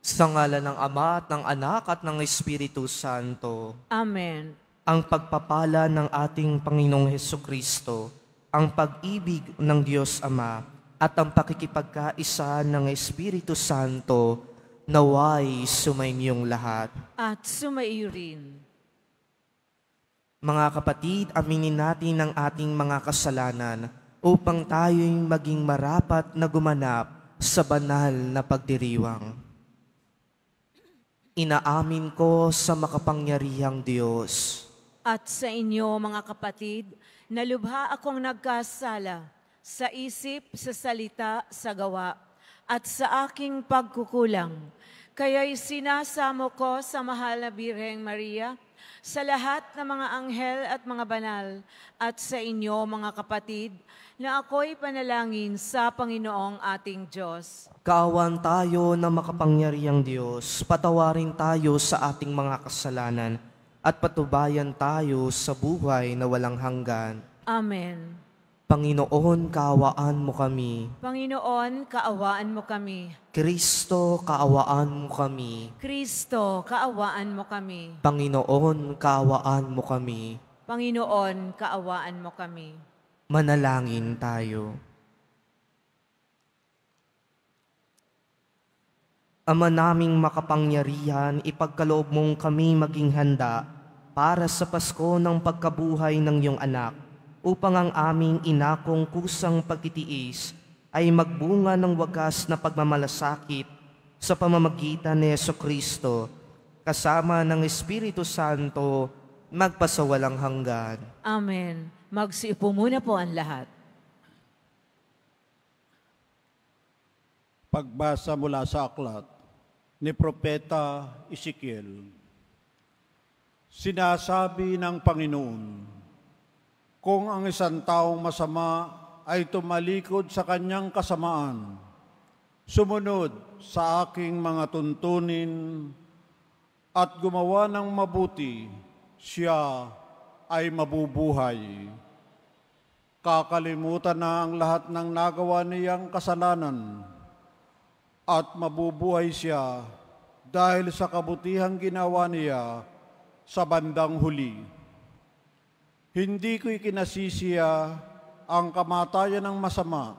Sa ngalan ng Ama at ng Anak at ng Espiritu Santo. Amen. Ang pagpapala ng ating Panginoong Hesukristo, ang pag-ibig ng Diyos Ama, at ang pakikipagkaisa ng Espiritu Santo, naway sumainyong lahat. At sumaiyo rin. Mga kapatid, aminin natin ang ating mga kasalanan upang tayo'y maging marapat na gumanap sa banal na pagdiriwang. Inaamin ko sa makapangyarihang Diyos At sa inyo, mga kapatid, na lubha akong nagkasala sa isip, sa salita, sa gawa, at sa aking pagkukulang. Kaya'y sinasamo ko sa mahal na Birheng Maria, sa lahat ng mga anghel at mga banal, at sa inyo, mga kapatid, na ako'y panalangin sa Panginoong ating Diyos. Kaawan tayo na makapangyarihang Diyos, patawarin tayo sa ating mga kasalanan at patubayan tayo sa buhay na walang hanggan. Amen. Panginoon, kaawaan mo kami. Panginoon, kaawaan mo kami. Kristo, kaawaan mo kami. Kristo, kaawaan mo kami. Panginoon, kaawaan mo kami. Panginoon, kaawaan mo kami. Manalangin tayo. Ama naming makapangyarihan, ipagkaloob mong kami maging handa para sa Pasko ng pagkabuhay ng iyong anak, upang ang aming inakong kusang pagtitiis ay magbunga ng wagas na pagmamalasakit sa pamamagitan ni Jesucristo, kasama ng Espiritu Santo, magpasawalang hanggan. Amen. Magsiupo muna po ang lahat. Pagbasa mula sa aklat ni Propeta Ezekiel. Sinasabi ng Panginoon, kung ang isang taong masama ay tumalikod sa kanyang kasamaan, sumunod sa aking mga tuntunin at gumawa ng mabuti, siya ay mabubuhay. Kakalimutan na ang lahat ng nagawa niyang kasalanan at mabubuhay siya dahil sa kabutihang ginawa niya sa bandang huli. Hindi ko ikinasisiya ang kamatayan ng masama,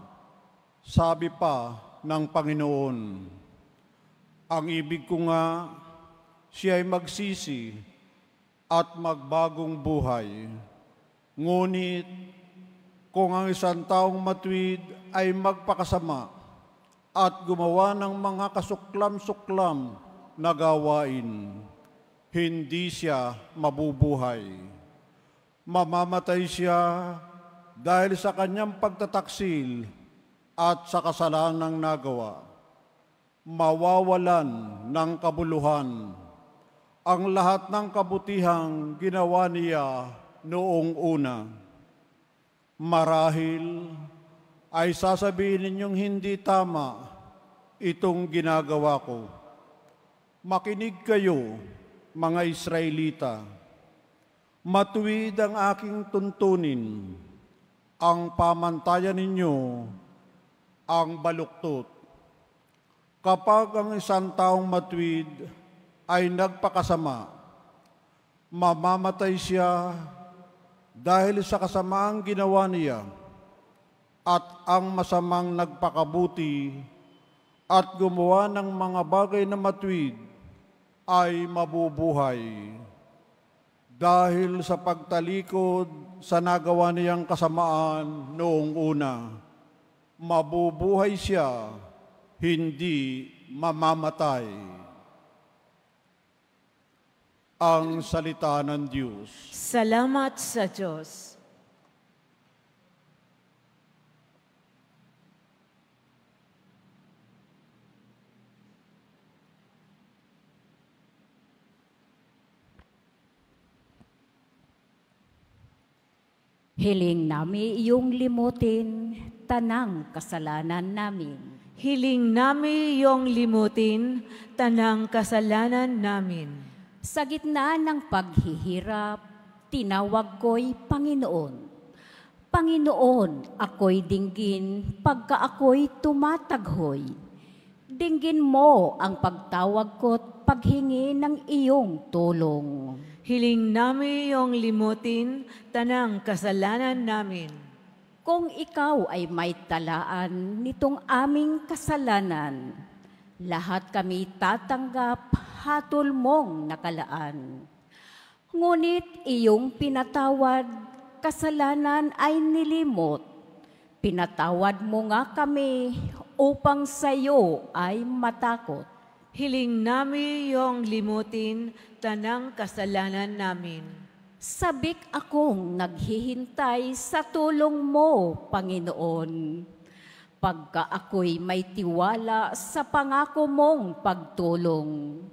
sabi pa ng Panginoon. Ang ibig ko nga, siya ay magsisi at magbagong buhay. Ngunit kung ang isang taong matuwid ay magpakasama at gumawa ng mga kasuklam-suklam na gawain, hindi siya mabubuhay. Mamamatay siya dahil sa kanyang pagtataksil at sa kasalanang nagawa. Mawawalan ng kabuluhan ang lahat ng kabutihang ginawa niya noong una. Marahil ay sasabihin ninyong hindi tama itong ginagawa ko. Makinig kayo, mga Israelita. Matuwid ang aking tuntunin. Ang pamantayan ninyo ang baluktot. Kapag ang isang taong matuwid ay nagpakasama, mamamatay siya dahil sa kasamaang ginawa niya, at ang masamang nagpakabuti at gumawa ng mga bagay na matuwid ay mabubuhay. Dahil sa pagtalikod sa nagawa niyang kasamaan noong una, mabubuhay siya, hindi mamamatay. Ang salita ng Diyos. Salamat sa Diyos. Hiling nami iyong limutin, tanang kasalanan namin. Hiling nami iyong limutin, tanang kasalanan namin. Sa gitna ng paghihirap, tinawag ko'y Panginoon. Panginoon, ako'y dinggin pagka ako'y tumataghoy. Dinggin mo ang pagtawag ko't paghingi ng iyong tulong. Hiling namin iyong limutin, tanang kasalanan namin. Kung ikaw ay may talaan nitong aming kasalanan, lahat kami tatanggap hatol mong nakalaan. Ngunit iyong pinatawad, kasalanan ay nilimot. Pinatawad mo nga kami upang sa'yo ay matakot. Hiling namin iyong limutin, tanang kasalanan namin. Sabik akong naghihintay sa tulong mo, Panginoon. Pagka ako'y may tiwala sa pangako mong pagtulong.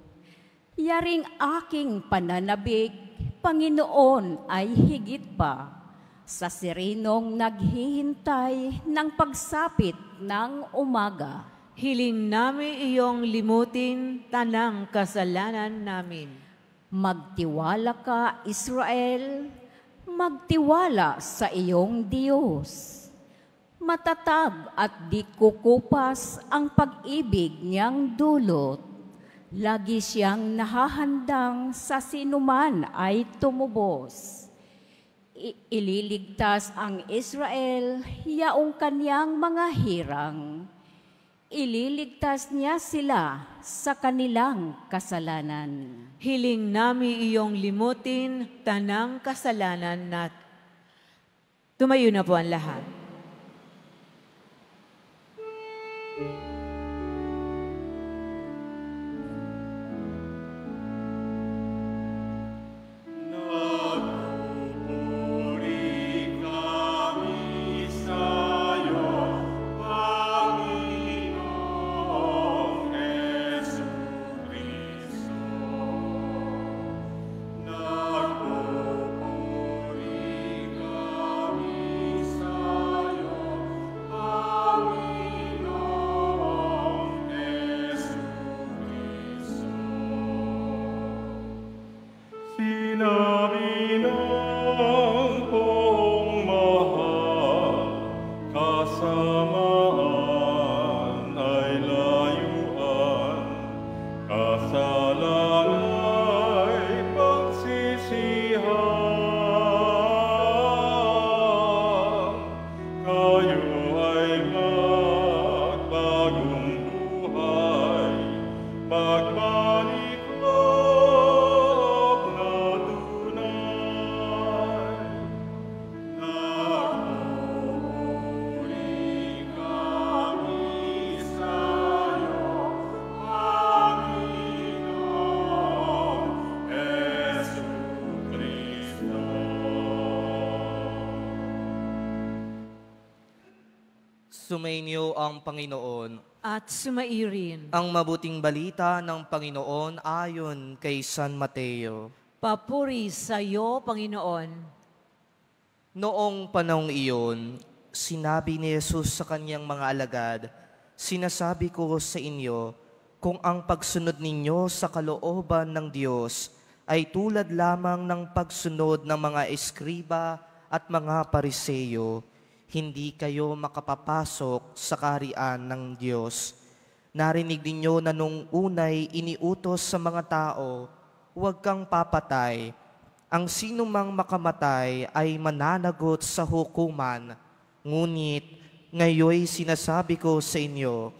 Yaring aking pananabik, Panginoon, ay higit pa sa sirinong naghihintay ng pagsapit ng umaga. Hiling namin iyong limutin, tanang kasalanan namin. Magtiwala ka, Israel, magtiwala sa iyong Diyos. Matatag at di kukupas ang pag-ibig niyang dulot. Lagi siyang nahahandang sa sinuman ay tumubos. Ililigtas ang Israel, yaong kanyang mga hirang. Ililigtas niya sila sa kanilang kasalanan. Hiling namin iyong limutin, tanang kasalanan natin. Tumayo na po ang lahat. Sumainyo ang Panginoon. At sumairin. Ang mabuting balita ng Panginoon ayon kay San Mateo. Papuri sa iyo, Panginoon. Noong panahong iyon, sinabi ni Jesus sa kanyang mga alagad, "Sinasabi ko sa inyo, kung ang pagsunod ninyo sa kalooban ng Diyos ay tulad lamang ng pagsunod ng mga eskriba at mga pariseyo, hindi kayo makapapasok sa kaharian ng Diyos. Narinig ninyo na nung unay iniutos sa mga tao, huwag kang papatay. Ang sinumang makamatay ay mananagot sa hukuman. Ngunit ngayoy sinasabi ko sa inyo,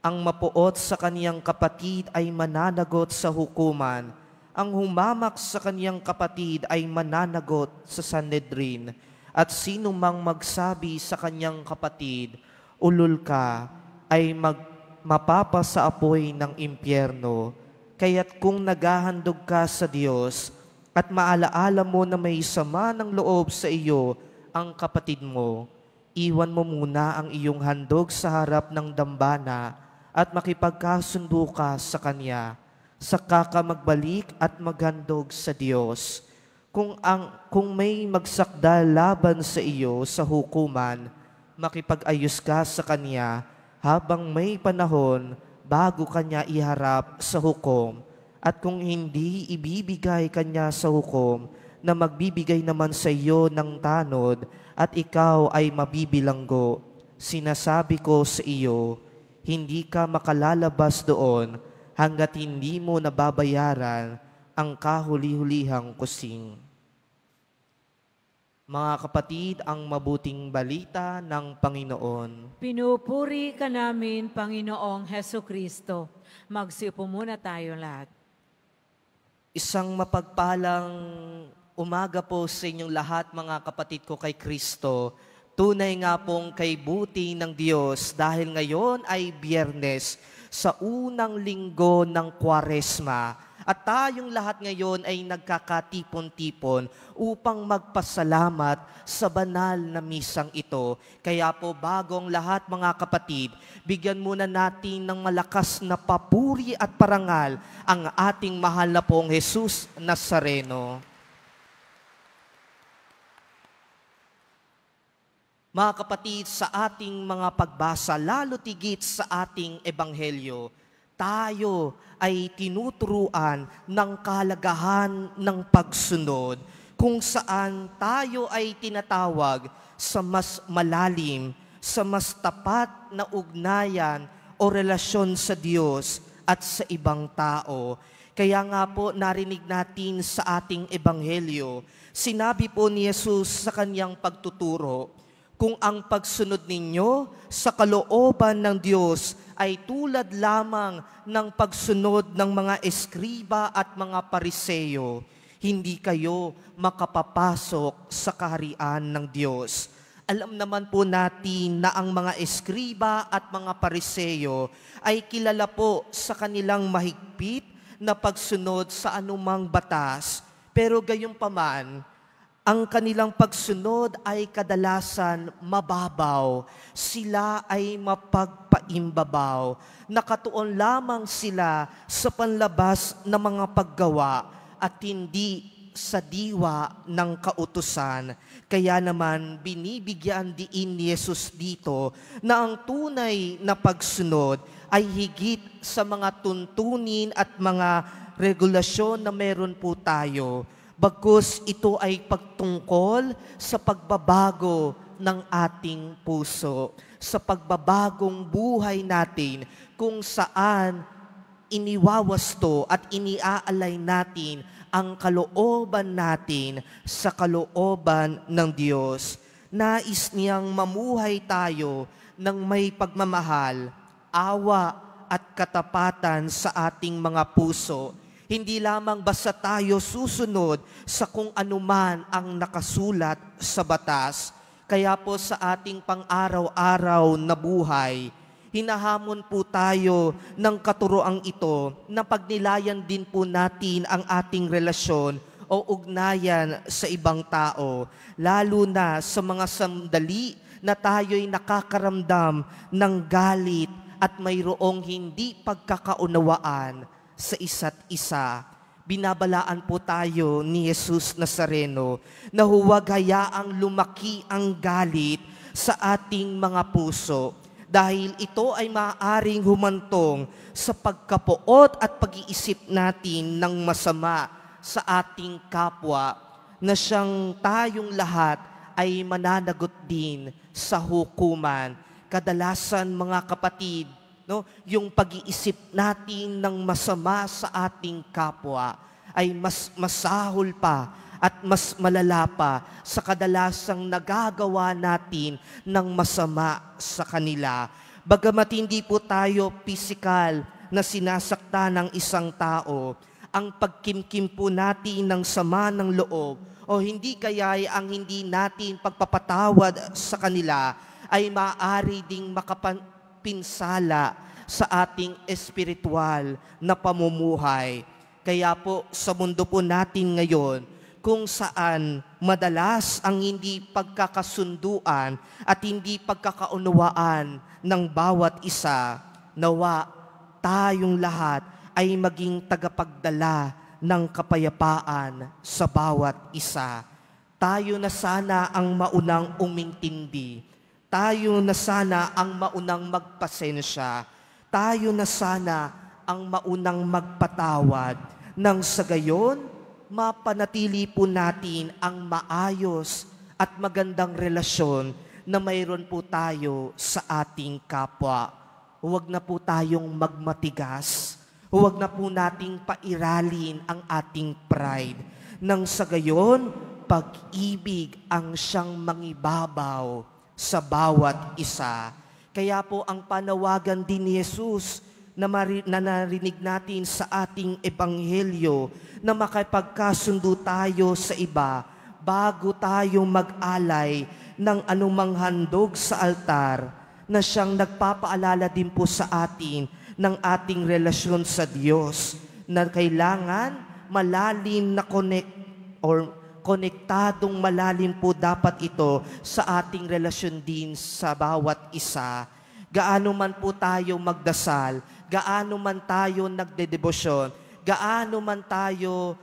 ang mapuot sa kaniyang kapatid ay mananagot sa hukuman. Ang humamak sa kaniyang kapatid ay mananagot sa Sanhedrin. At sino mang magsabi sa kanyang kapatid, ulol ka, ay mapapa sa apoy ng impyerno. Kaya't kung naghahandog ka sa Diyos at maalaala mo na may sama ng loob sa iyo ang kapatid mo, iwan mo muna ang iyong handog sa harap ng dambana at makipagkasundo ka sa Kanya. Saka ka magbalik at maghandog sa Diyos. Kung may magsakdal laban sa iyo sa hukuman, makipag-ayos ka sa kanya habang may panahon bago kanya iharap sa hukom. At kung hindi ibibigay kanya sa hukom, na magbibigay naman sa iyo ng tanod at ikaw ay mabibilanggo. Sinasabi ko sa iyo, hindi ka makalalabas doon hanggat hindi mo nababayaran ang kahuli-hulihang kusing. Mga kapatid, ang mabuting balita ng Panginoon. Pinupuri ka namin, Panginoong Heso Kristo. Magsiupo muna tayo lahat. Isang mapagpalang umaga po sa inyong lahat, mga kapatid ko kay Kristo. Tunay nga pong kay buti ng Diyos dahil ngayon ay Biyernes sa unang linggo ng Kwaresma. At tayong lahat ngayon ay nagkakatipon-tipon upang magpasalamat sa banal na misang ito. Kaya po bagong lahat mga kapatid, bigyan muna natin ng malakas na papuri at parangal ang ating mahal na pong Jesus Nazareno. Mga kapatid, sa ating mga pagbasa, lalo tigit sa ating ebanghelyo, tayo ay tinuturuan ng kahalagahan ng pagsunod kung saan tayo ay tinatawag sa mas malalim, sa mas tapat na ugnayan o relasyon sa Diyos at sa ibang tao. Kaya nga po narinig natin sa ating ebanghelyo, sinabi po ni Jesus sa kanyang pagtuturo, kung ang pagsunod ninyo sa kalooban ng Diyos ay tulad lamang ng pagsunod ng mga eskriba at mga pariseyo, hindi kayo makapapasok sa kaharian ng Diyos. Alam naman po natin na ang mga eskriba at mga pariseyo ay kilala po sa kanilang mahigpit na pagsunod sa anumang batas. Pero gayunpaman, ang kanilang pagsunod ay kadalasan mababaw. Sila ay mapagpaimbabaw. Nakatuon lamang sila sa panlabas ng mga paggawa at hindi sa diwa ng kautusan. Kaya naman binibigyan diin ni Jesus dito na ang tunay na pagsunod ay higit sa mga tuntunin at mga regulasyon na meron po tayo. Bagkus ito ay pagtungkol sa pagbabago ng ating puso, sa pagbabagong buhay natin kung saan iniwawasto at iniaalay natin ang kalooban natin sa kalooban ng Diyos. Nais niyang mamuhay tayo ng may pagmamahal, awa at katapatan sa ating mga puso. Hindi lamang basta tayo susunod sa kung anuman ang nakasulat sa batas. Kaya po sa ating pang-araw-araw na buhay, hinahamon po tayo ng katuroang ito na pagnilayan din po natin ang ating relasyon o ugnayan sa ibang tao, lalo na sa mga sandali na tayo'y nakakaramdam ng galit at mayroong hindi pagkakaunawaan sa isa't isa. Binabalaan po tayo ni Jesus Nazareno na huwag hayaang lumaki ang galit sa ating mga puso dahil ito ay maaaring humantong sa pagkapuot at pag-iisip natin ng masama sa ating kapwa na siyang tayong lahat ay mananagot din sa hukuman. Kadalasan mga kapatid, yung pag-iisip natin ng masama sa ating kapwa ay mas masahol pa at mas malala pa sa kadalasang nagagawa natin ng masama sa kanila. Bagamat hindi po tayo pisikal na sinasakta ng isang tao, ang pagkimkim po natin ng sama ng loob o hindi kaya ang hindi natin pagpapatawad sa kanila ay maaari ding pinsala sa ating espiritual na pamumuhay. Kaya po sa mundo po natin ngayon, kung saan madalas ang hindi pagkakasunduan at hindi pagkakaunawaan ng bawat isa, nawa tayong lahat ay maging tagapagdala ng kapayapaan sa bawat isa. Tayo na sana ang maunang umintindi. Tayo na sana ang maunang magpasensya. Tayo na sana ang maunang magpatawad. Nang sa gayon, mapanatili po natin ang maayos at magandang relasyon na mayroon po tayo sa ating kapwa. huwag na po tayong magmatigas. Huwag na po nating pairalin ang ating pride. Nang sa gayon, pag-ibig ang siyang mangibabaw sa bawat isa. Kaya po ang panawagan din ni Jesus na narinig natin sa ating ebanghelyo na makipagkasundo tayo sa iba bago tayo mag-alay ng anumang handog sa altar, na siyang nagpapaalala din po sa atin ng ating relasyon sa Diyos na kailangan malalim na konektadong malalim po dapat ito sa ating relasyon din sa bawat isa. Gaano man po tayo magdasal, gaano man tayo nagdedebosyon, gaano man tayo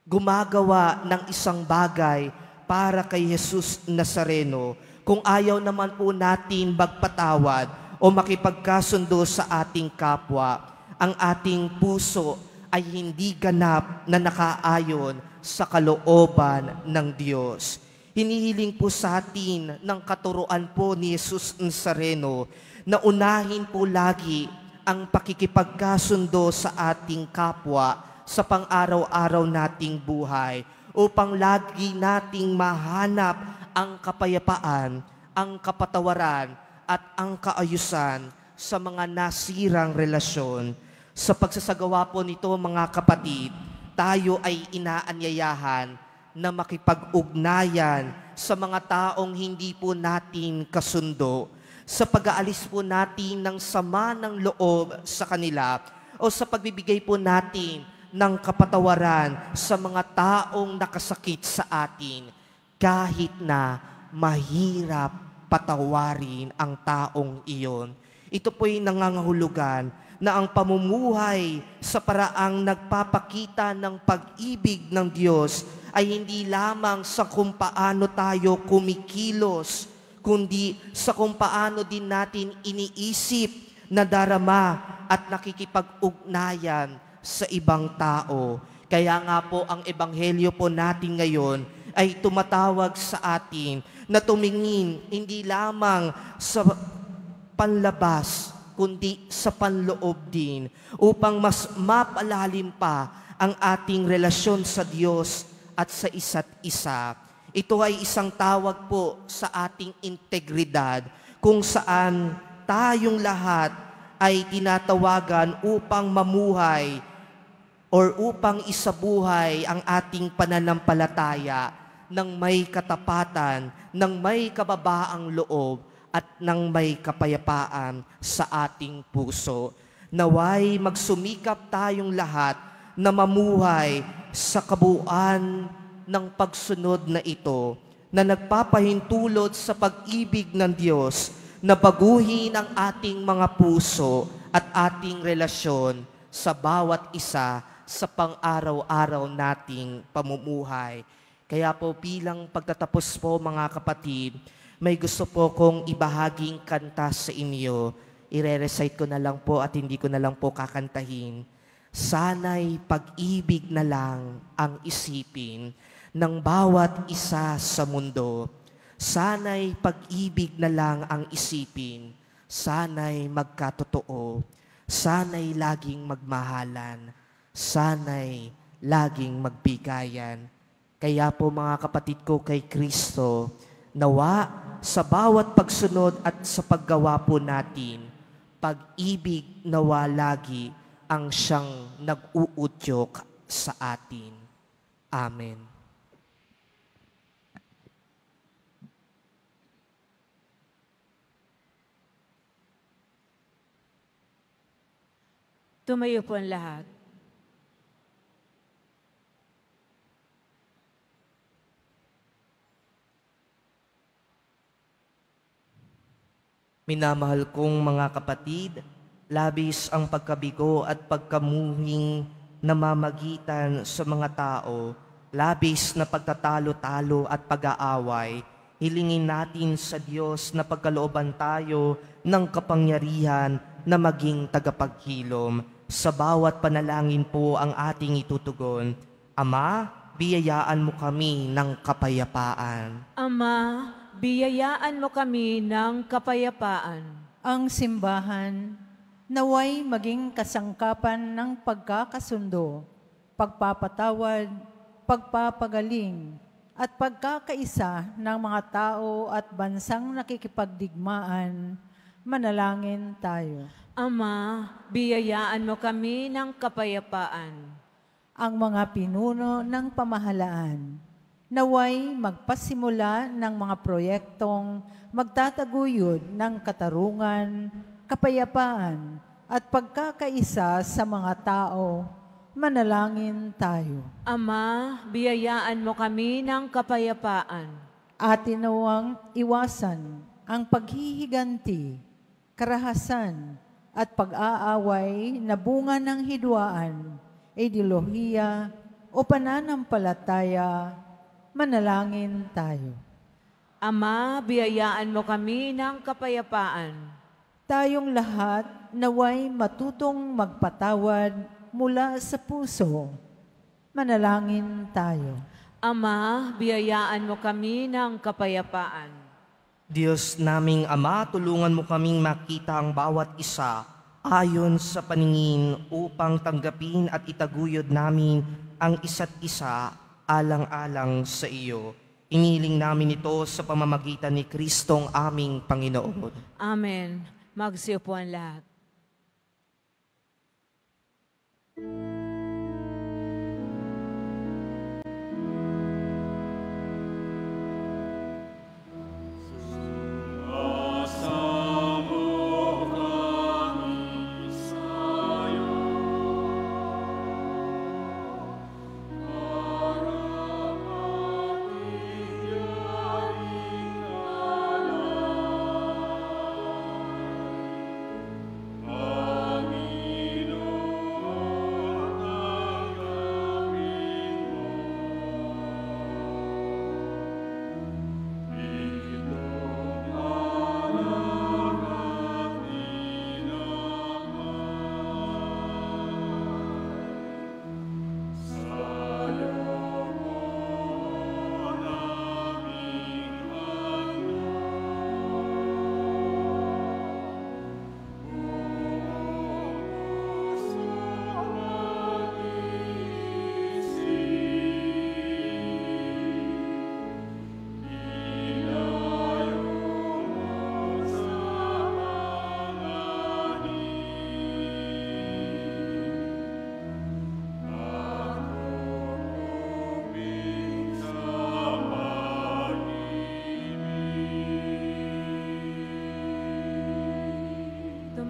gumagawa ng isang bagay para kay Jesus Nazareno, kung ayaw naman po natin magpatawad o makipagkasundo sa ating kapwa, ang ating puso ay hindi ganap na nakaayon sa kalooban ng Diyos. Hinihiling po sa atin ng katuruan po ni Jesus Nazareno na unahin po lagi ang pakikipagkasundo sa ating kapwa sa pang-araw-araw nating buhay upang lagi nating mahanap ang kapayapaan, ang kapatawaran at ang kaayusan sa mga nasirang relasyon. Sa pagsasagawa po nito, mga kapatid, tayo ay inaanyayahan na makipag-ugnayan sa mga taong hindi po natin kasundo, sa pag-aalis po natin ng sama ng loob sa kanila o sa pagbibigay po natin ng kapatawaran sa mga taong nakasakit sa atin, kahit na mahirap patawarin ang taong iyon. Ito po'y nangangahulugan na ang pamumuhay sa paraang nagpapakita ng pag-ibig ng Diyos ay hindi lamang sa kung paano tayo kumikilos, kundi sa kung paano din natin iniisip, nadarama at nakikipag-ugnayan sa ibang tao. Kaya nga po ang ebanghelyo po natin ngayon ay tumatawag sa atin na tumingin hindi lamang sa panlabas, kundi sa panloob din, upang mas mapalalim pa ang ating relasyon sa Diyos at sa isa't isa. Ito ay isang tawag po sa ating integridad, kung saan tayong lahat ay tinatawagan upang mamuhay or upang isabuhay ang ating pananampalataya ng may katapatan, ng may kababaang loob, at ng may kapayapaan sa ating puso. Naway magsumikap tayong lahat na mamuhay sa kabuuan ng pagsunod na ito, na nagpapahintulot sa pag-ibig ng Diyos, na baguhin ang ating mga puso at ating relasyon sa bawat isa sa pang-araw-araw nating pamumuhay. Kaya po bilang pagtatapos po, mga kapatid, may gusto po kong ibahaging kanta sa inyo. Ire-recite ko na lang po at hindi ko na lang po kakantahin. Sana'y pag-ibig na lang ang isipin ng bawat isa sa mundo. Sana'y pag-ibig na lang ang isipin. Sana'y magkatotoo. Sana'y laging magmahalan. Sana'y laging magbigayan. Kaya po, mga kapatid ko kay Kristo, nawa sa bawat pagsunod at sa paggawa po natin, pag-ibig nawa lagi ang siyang nag-uudyok sa atin. Amen. Tumayo po ang lahat. Minamahal kong mga kapatid, labis ang pagkabigo at pagkamuhing namamagitan sa mga tao, labis na pagtatalo-talo at pag-aaway. Hilingin natin sa Diyos na pagkalooban tayo ng kapangyarihan na maging tagapaghilom. Sa bawat panalangin po ang ating itutugon. Ama, biyayaan mo kami ng kapayapaan. Ama, biyayaan mo kami ng kapayapaan. Ang simbahan naway maging kasangkapan ng pagkakasundo, pagpapatawad, pagpapagaling, at pagkakaisa ng mga tao at bansang nakikipagdigmaan. Manalangin tayo. Ama, biyayaan mo kami ng kapayapaan. Ang mga pinuno ng pamahalaan naway magpasimula ng mga proyektong magtataguyod ng katarungan, kapayapaan at pagkakaisa sa mga tao. Manalangin tayo. Ama, biyayaan mo kami ng kapayapaan. Atin nawang iwasan ang paghihiganti, karahasan at pag-aaway na bunga ng hidwaan, ideolohiya o pananampalataya. Manalangin tayo. Ama, biyayaan mo kami ng kapayapaan. Tayong lahat naway matutong magpatawad mula sa puso. Manalangin tayo. Ama, biyayaan mo kami ng kapayapaan. Diyos naming Ama, tulungan mo kaming makita ang bawat isa ayon sa paningin upang tanggapin at itaguyod namin ang isa't isa alang-alang sa iyo. Iniling namin ito sa pamamagitan ni Kristong aming Panginoon. Amen. Magsiupo ang lahat.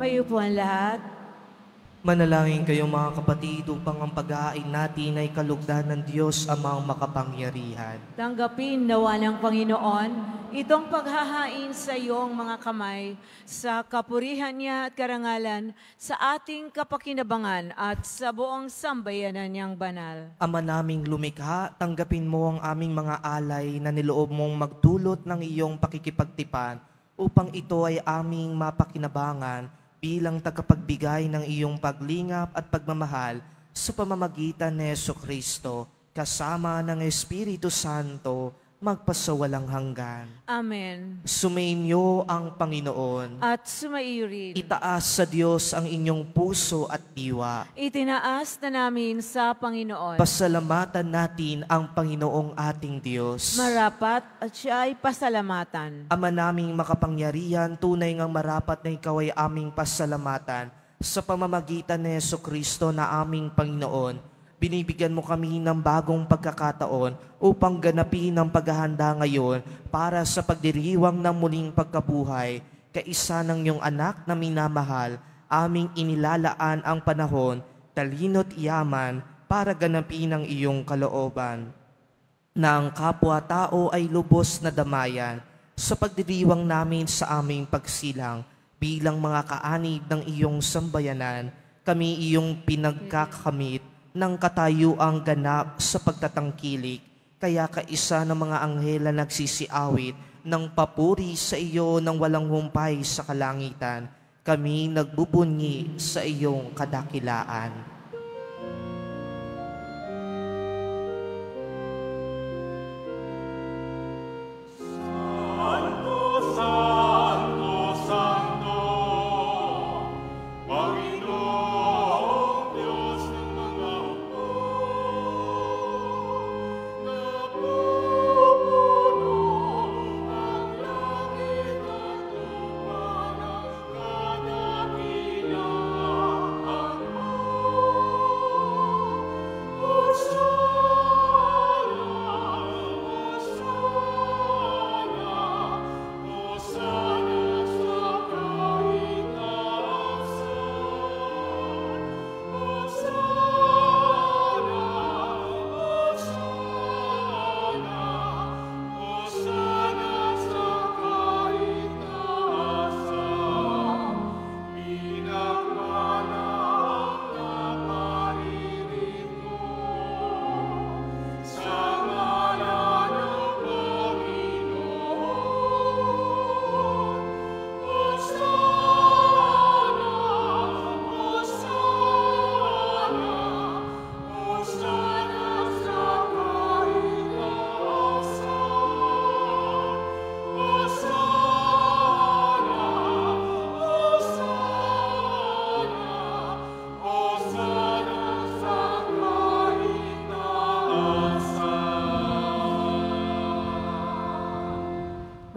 Tumayo po ang lahat. Manalangin kayo mga kapatid upang ang pag-aain natin ay kalugdan ng Diyos amang makapangyarihan. Tanggapin nawa ng Panginoon itong paghahain sa iyong mga kamay sa kapurihan niya at karangalan sa ating kapakinabangan at sa buong sambayanan niyang banal. Ama naming lumikha, tanggapin mo ang aming mga alay na niloob mong magdulot ng iyong pakikipagtipan upang ito ay aming mapakinabangan bilang tagapagbigay ng iyong paglingap at pagmamahal sa pamamagitan ni Jesucristo, kasama ng Espiritu Santo, magpasawalang hanggan. Amen. Sumainyo ang Panginoon. At sumaiyo rin. Itaas sa Diyos ang inyong puso at diwa. Itinaas na namin sa Panginoon. Pasalamatan natin ang Panginoong ating Diyos. Marapat at siya ay pasalamatan. Ama naming makapangyarihan, tunay ngang marapat na ikaw ay aming pasalamatan sa pamamagitan ni Jesucristo na aming Panginoon. Binibigyan mo kami ng bagong pagkakataon upang ganapin ang paghahanda ngayon para sa pagdiriwang ng muling pagkabuhay. Kaisa ng iyong anak na minamahal, aming inilalaan ang panahon, talino't yaman para ganapin ang iyong kalooban. Na ang kapwa-tao ay lubos na damayan sa pagdiriwang namin sa aming pagsilang bilang mga kaanib ng iyong sambayanan, kami iyong pinagkakamit ng katayuang ganap sa pagtatangkilik, kaya kaisa ng mga anghel na nagsisiawit ng papuri sa iyo ng walang humpay sa kalangitan, kami nagbubunyi sa iyong kadakilaan. Santo, Santo, Santo,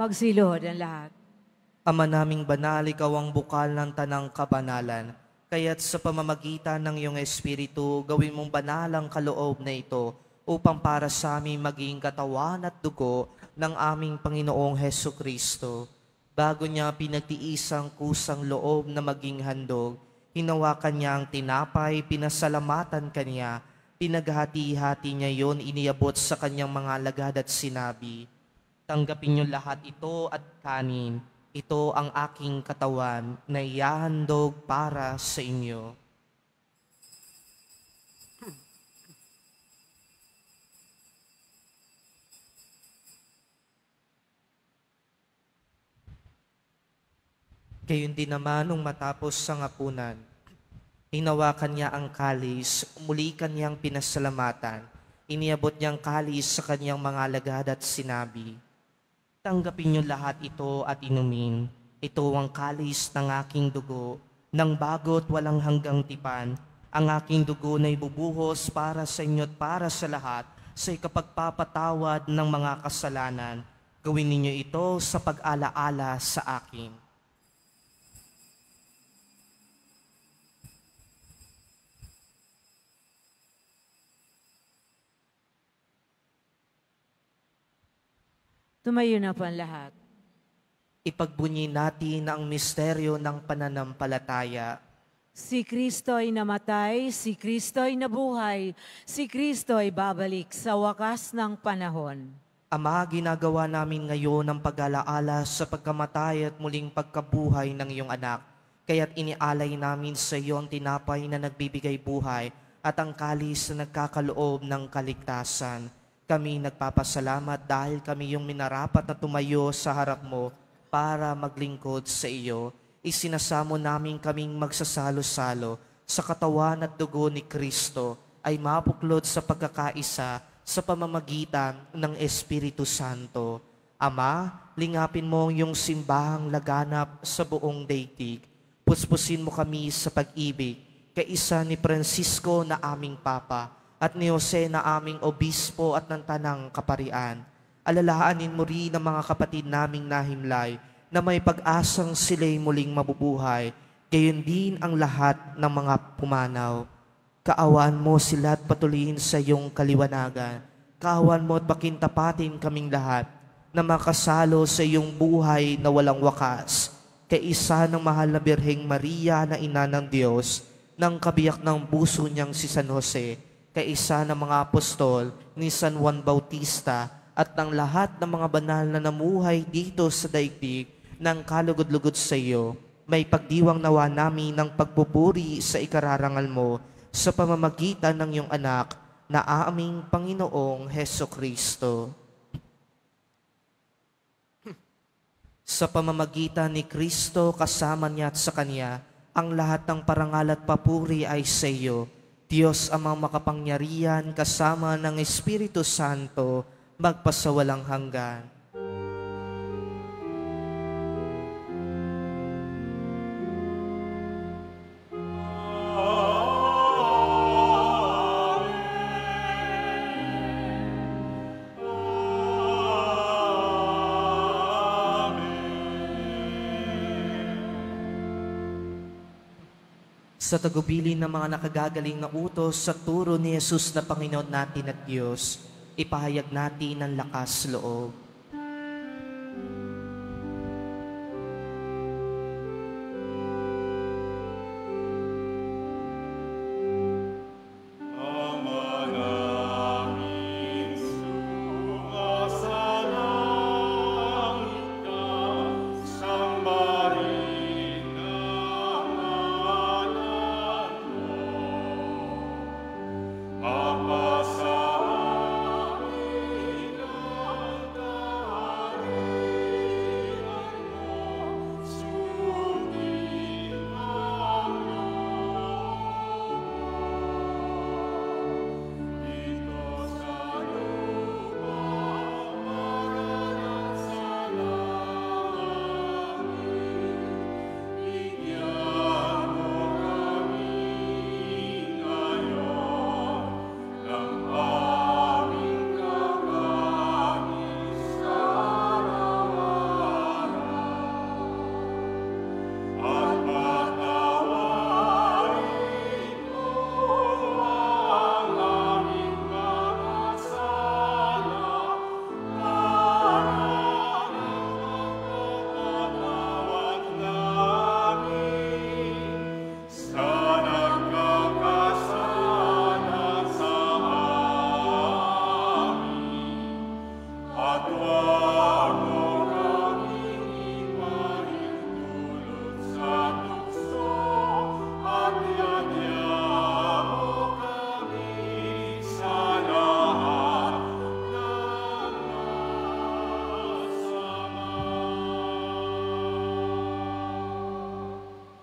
Magsilod ang lahat. Ama naming banal, ikaw ang bukal ng tanang kabanalan. Kaya't sa pamamagitan ng iyong Espiritu, gawin mong banal ang kaloob na ito upang para sa amin maging katawan at dugo ng aming Panginoong Heso Kristo. Bago niya pinagtiisang kusang loob na maging handog, hinawakan niya ang tinapay, pinasalamatan kanya, pinaghati-hati niya yon, iniabot sa kanyang mga alagad at sinabi, "Tanggapin niyo lahat ito at kanin. Ito ang aking katawan na ihahandog para sa inyo." Gayon din naman nung matapos sa hapunan, hinawakan niya ang kalis, muli kanyang pinasalamatan, iniabot niyang kalis sa kanyang mga alagad at sinabi, "Tanggapin niyo lahat ito at inumin. Ito ang kalis ng aking dugo, ng bago't walang hanggang tipan. Ang aking dugo na ibubuhos para sa inyo at para sa lahat sa ikapagpapatawad ng mga kasalanan. Gawin ninyo ito sa pag-alaala sa akin." Tumayo na po ang lahat. Ipagbunyi natin ang misteryo ng pananampalataya. Si Kristo'y namatay, si Kristo'y nabuhay, si Kristo'y babalik sa wakas ng panahon. Ama, ginagawa namin ngayon ang pag-alaala sa pagkamatay at muling pagkabuhay ng iyong anak. Kaya't inialay namin sa iyo ang tinapay na nagbibigay buhay at ang kalis na nagkakaloob ng kaligtasan. Kami nagpapasalamat dahil kami yung minarapat na tumayo sa harap mo para maglingkod sa iyo. Isinasamo namin kaming magsasalo-salo sa katawan at dugo ni Kristo ay mapuklod sa pagkakaisa sa pamamagitan ng Espiritu Santo. Ama, lingapin mo ang iyong simbahang laganap sa buong daigdig. Puspusin mo kami sa pag-ibig, kaisa ni Francisco na aming Papa, at ni Jose na aming obispo at ng tanang kaparian. Alalaanin mo rin ang mga kapatid naming nahimlay na may pag-asang sila'y muling mabubuhay, gayon din ang lahat ng mga pumanaw. Kaawaan mo sila at patuloyin sa iyong kaliwanagan. Kaawaan mo at pakintapatin kaming lahat na makasalo sa iyong buhay na walang wakas, kaisa ng mahal na Birheng Maria na ina ng Diyos, ng kabiyak ng puso niyang si San Jose, kaisa ng mga apostol ni San Juan Bautista at ng lahat ng mga banal na namuhay dito sa daigdig ng kalugod-lugod sa iyo, may pagdiwang nawa namin ng pagpupuri sa ikararangal mo sa pamamagitan ng iyong anak na aming Panginoong Heso Kristo. Sa pamamagitan ni Kristo, kasama niya at sa Kanya, ang lahat ng parangal at papuri ay sa iyo, Diyos amang makapangyarihan kasama ng Espiritu Santo, magpasawalang hanggan. Sa tagubilin ng mga nakagagaling na utos sa turo ni Jesus na Panginoon natin at Diyos, ipahayag natin ang lakas loob.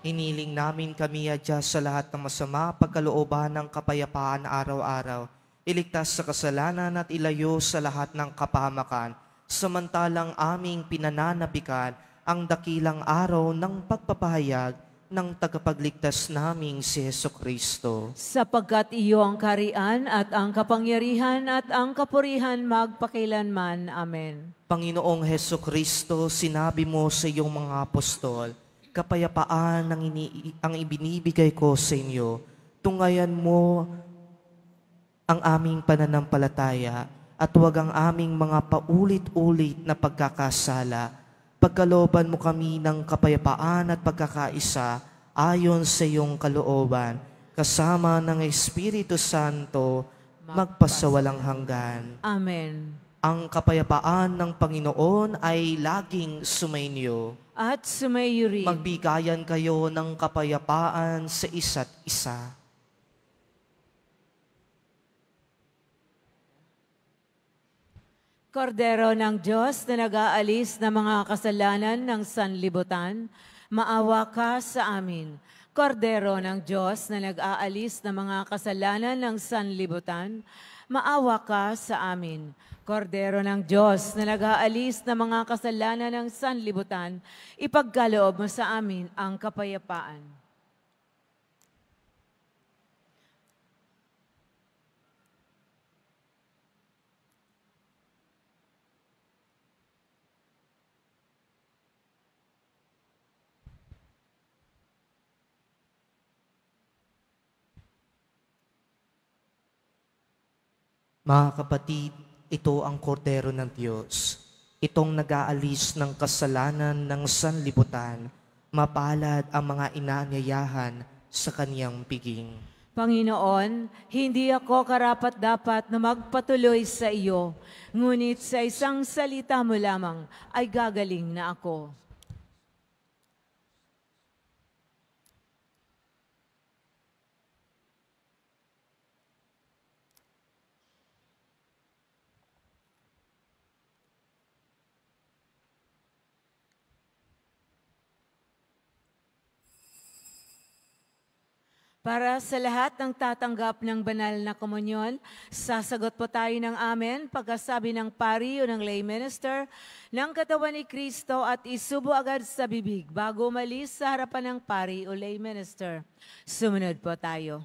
Hiniling namin kami adya sa lahat ng masama, pagkalooban ng kapayapaan araw-araw. Iligtas sa kasalanan at ilayo sa lahat ng kapahamakan. Samantalang aming pinananabikan ang dakilang araw ng pagpapahayag ng tagapagligtas naming si Jesucristo. Sapagkat iyo ang karian at ang kapangyarihan at ang kapurihan magpakilanman. Amen. Panginoong Jesucristo, sinabi mo sa iyong mga apostol, kapayapaan ang ibinibigay ko sa inyo. Tungayan mo ang aming pananampalataya at huwag ang aming mga paulit-ulit na pagkakasala. Pagkalooban mo kami ng kapayapaan at pagkakaisa ayon sa iyong kalooban, kasama ng Espiritu Santo, magpasawalang hanggan. Amen. Ang kapayapaan ng Panginoon ay laging sumainyo. At sumayo rin. Magbigayan kayo ng kapayapaan sa isa't isa. Kordero ng Diyos na nag-aalis ng mga kasalanan ng sanlibutan, maawa ka sa amin. Kordero ng Diyos na nag-aalis ng mga kasalanan ng sanlibutan, maawa ka sa amin. Kordero ng Diyos na nag-aalis ng mga kasalanan ng sanlibutan, ipagkaloob mo sa amin ang kapayapaan. Mga kapatid, ito ang kordero ng Diyos. Itong nag-aalis ng kasalanan ng sanlibutan. Mapalad ang mga inaanyayahan sa kaniyang piging. Panginoon, hindi ako karapat-dapat na magpatuloy sa iyo, ngunit sa isang salita mo lamang ay gagaling na ako. Para sa lahat ng tatanggap ng banal na komunyon, sasagot po tayo ng amen pagkasabi ng pari o ng lay minister ng katawan ni Kristo at isubo agad sa bibig bago umalis sa harapan ng pari o lay minister. Sumunod po tayo.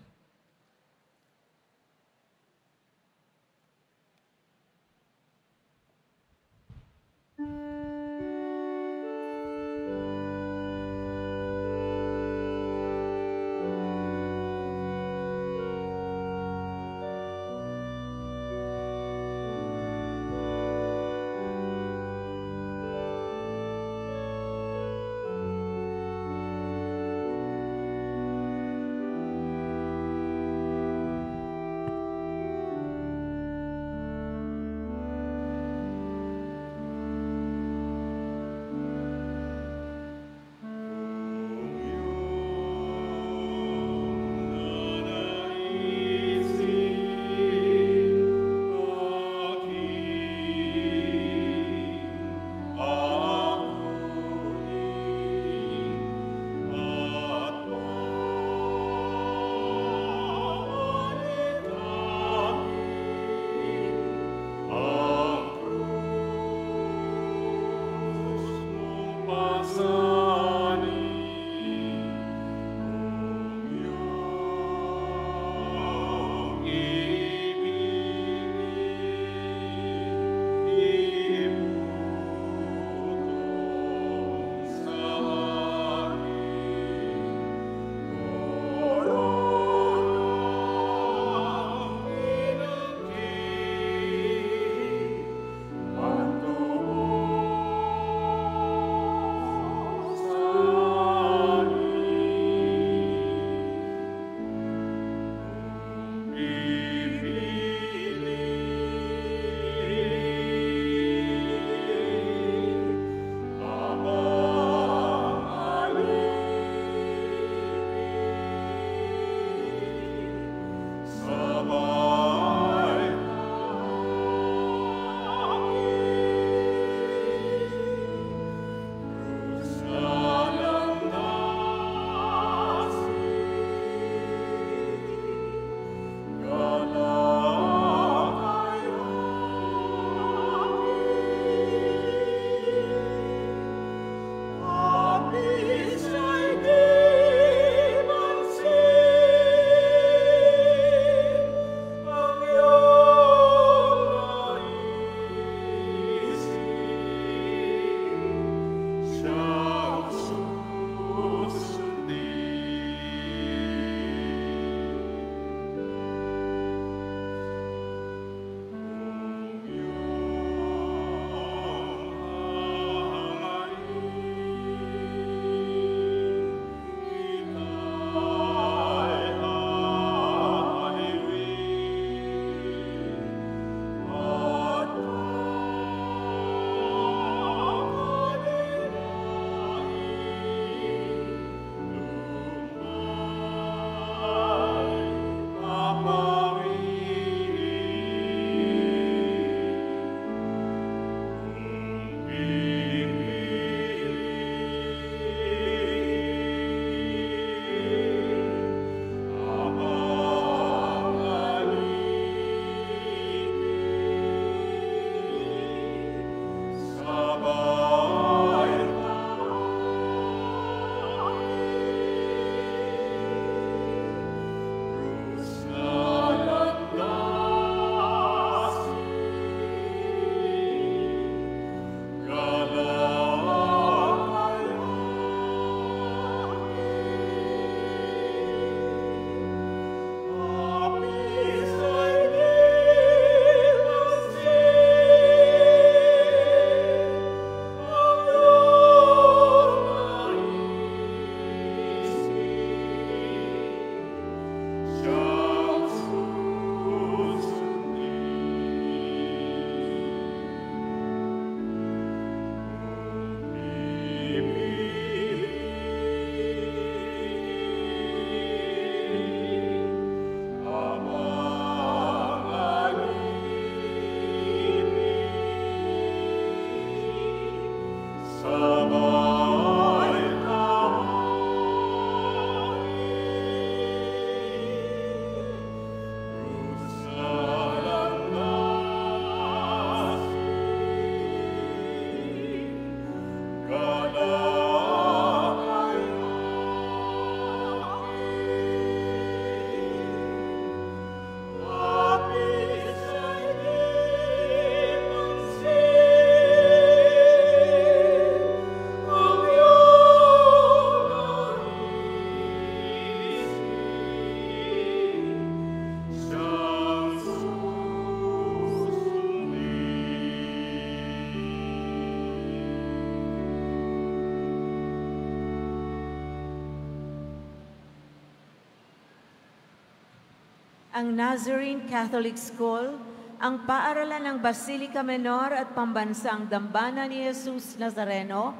ang Nazarene Catholic School, ang paaralan ng Basilica Menor at Pambansang Dambana ni Jesus Nazareno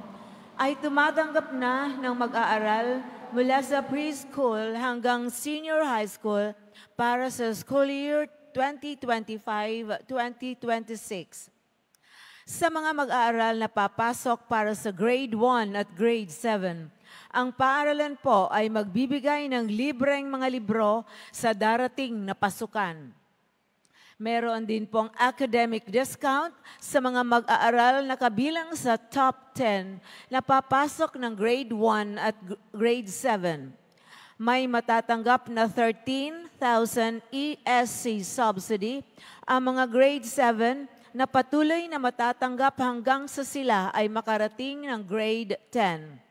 ay tumatanggap na ng mag-aaral mula sa preschool hanggang senior high school para sa school year 2025-2026. Sa mga mag-aaral na papasok para sa grade 1 at grade 7, ang paaralan po ay magbibigay ng libreng mga libro sa darating na pasukan. Meron din pong academic discount sa mga mag-aaral na kabilang sa top 10 na papasok ng grade 1 at grade 7. May matatanggap na 13,000 ESC subsidy ang mga grade 7 na patuloy na matatanggap hanggang sa sila ay makarating ng grade 10.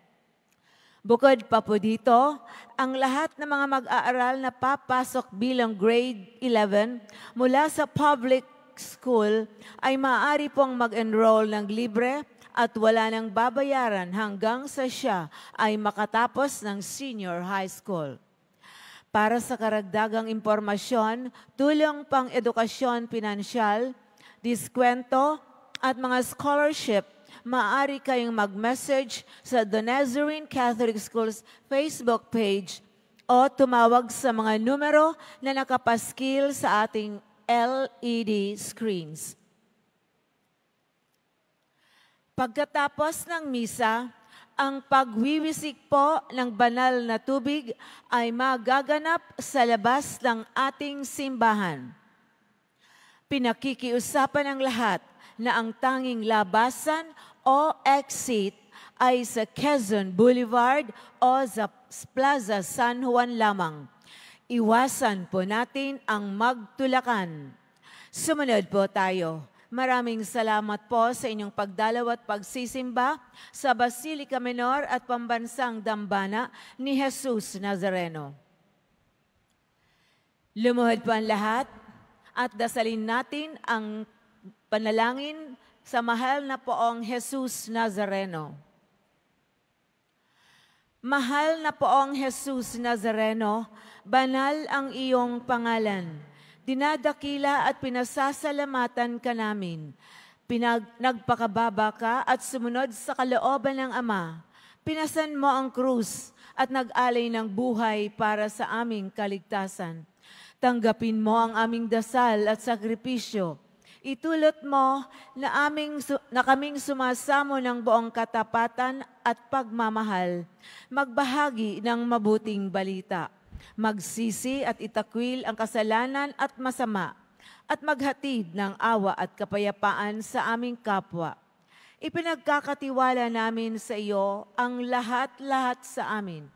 Bukod pa po dito, ang lahat ng mga mag-aaral na papasok bilang grade 11 mula sa public school ay maaari pong mag-enroll ng libre at wala nang babayaran hanggang sa siya ay makatapos ng senior high school. Para sa karagdagang impormasyon, tulong pang edukasyon pinansyal, diskwento at mga scholarship, maaari kayong mag-message sa The Nazarene Catholic Schools Facebook page o tumawag sa mga numero na nakapaskil sa ating LED screens. Pagkatapos ng misa, ang pagwiwisik po ng banal na tubig ay magaganap sa labas ng ating simbahan. Pinakikiusapan ng lahat na ang tanging labasan o exit ay sa Quezon Boulevard o sa Plaza San Juan lamang. Iwasan po natin ang magtulakan. Sumunod po tayo. Maraming salamat po sa inyong pagdalaw at pagsisimba sa Basilica Menor at Pambansang Dambana ni Jesus Nazareno. Lumuhod po ang lahat at dasalin natin ang panalangin sa mahal na poong Jesus Nazareno. Mahal na poong Jesus Nazareno, banal ang iyong pangalan. Dinadakila at pinasasalamatan ka namin. Nagpakababa ka at sumunod sa kalooban ng Ama. Pinasan mo ang krus at nag-alay ng buhay para sa aming kaligtasan. Tanggapin mo ang aming dasal at sakripisyo. Itulot mo na kaming sumasamo ng buong katapatan at pagmamahal, magbahagi ng mabuting balita, magsisi at itakwil ang kasalanan at masama, at maghatid ng awa at kapayapaan sa aming kapwa. Ipinagkakatiwala namin sa iyo ang lahat-lahat sa amin.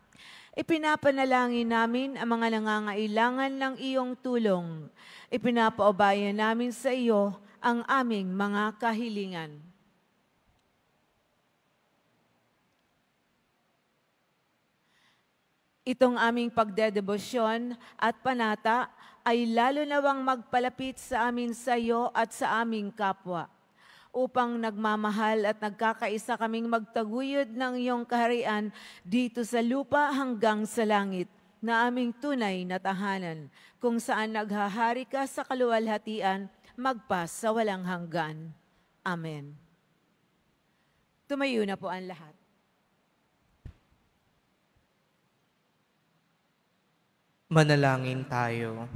Ipinapanalangin namin ang mga nangangailangan ng iyong tulong. Ipinapaubaya namin sa iyo ang aming mga kahilingan. Itong aming pagdedebosyon at panata ay lalo nawang magpalapit sa amin sa iyo at sa aming kapwa, upang nagmamahal at nagkakaisa kaming magtaguyod ng iyong kaharian dito sa lupa hanggang sa langit, na aming tunay na tahanan, kung saan naghahari ka sa kaluwalhatian, magpas sa walang hanggan. Amen. Tumayo na po ang lahat. Manalangin tayo.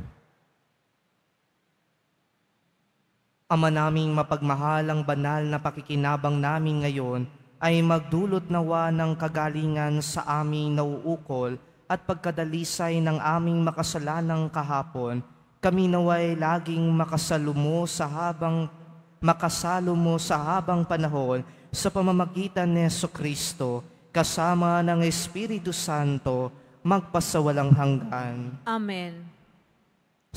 Ama naming mapagmahal, ang banal na pakikinabang namin ngayon ay magdulot nawa ng kagalingan sa aming nauukol at pagkadalisay ng aming makasalanang kahapon. Kami naway laging makasalo mo sa habang panahon sa pamamagitan ni Jesucristo, kasama ng Espiritu Santo, magpasawalang hanggan. Amen.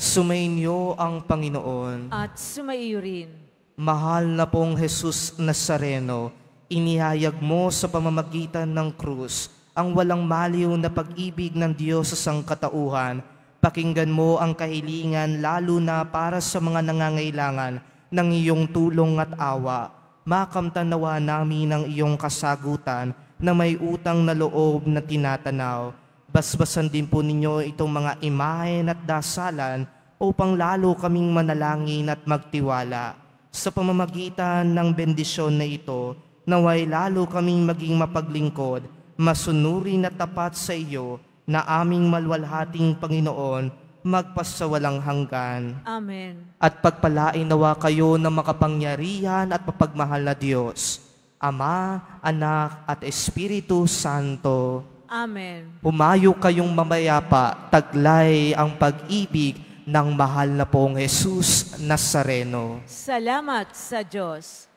Sumainyo ang Panginoon. At sumaiyo rin. Mahal na pong Jesus Nazareno, inihayag mo sa pamamagitan ng krus ang walang maliw na pag-ibig ng Diyos sa sangkatauhan. Pakinggan mo ang kahilingan lalo na para sa mga nangangailangan ng iyong tulong at awa. Makamtanawa namin ang iyong kasagutan na may utang na loob na tinatanaw. Basbasan din po ninyo itong mga imahen at dasalan upang lalo kaming manalangin at magtiwala. Sa pamamagitan ng bendisyon na ito, naway lalo kaming maging mapaglingkod, masunurin at tapat sa iyo, na aming malwalhating Panginoon, magpasawalang hanggan. Amen. At pagpalain nawa kayo ng makapangyarihan at mapagmahal na Diyos, Ama, Anak, at Espiritu Santo. Amen. Humayo kayong mamayapa, taglay ang pag-ibig ng mahal na pong Jesus Nazareno. Salamat sa Diyos.